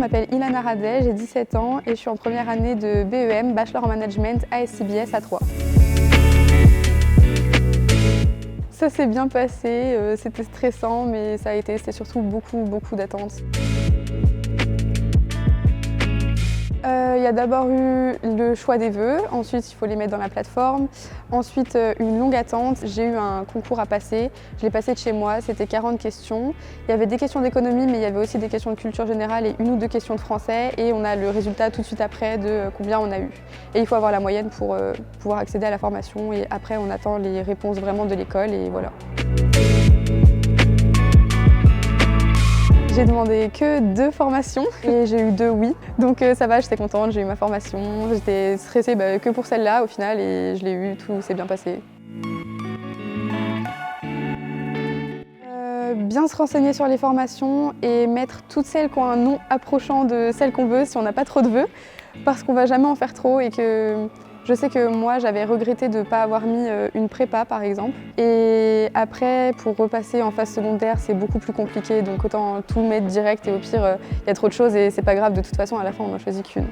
m'appelle Ilana Radet, j'ai 17 ans et je suis en première année de BEM, Bachelor en Management ASCBS à Troyes. Ça s'est bien passé, c'était stressant mais c'était surtout beaucoup d'attentes. Il y a d'abord eu le choix des vœux, ensuite il faut les mettre dans la plateforme, ensuite une longue attente. J'ai eu un concours à passer, je l'ai passé de chez moi, c'était 40 questions. Il y avait des questions d'économie mais il y avait aussi des questions de culture générale et une ou deux questions de français et on a le résultat tout de suite après de combien on a eu. Et il faut avoir la moyenne pour pouvoir accéder à la formation et après on attend les réponses vraiment de l'école et voilà. J'ai demandé que 2 formations et j'ai eu 2 oui. Donc ça va, j'étais contente, j'ai eu ma formation. J'étais stressée que pour celle-là au final et je l'ai eu, tout s'est bien passé. Bien se renseigner sur les formations et mettre toutes celles qui ont un nom approchant de celles qu'on veut si on n'a pas trop de vœux. Parce qu'on va jamais en faire trop et que je sais que moi j'avais regretté de ne pas avoir mis une prépa par exemple. Et après pour repasser en phase secondaire c'est beaucoup plus compliqué donc autant tout mettre direct et au pire il y a trop de choses et c'est pas grave, de toute façon à la fin on n'en choisit qu'une.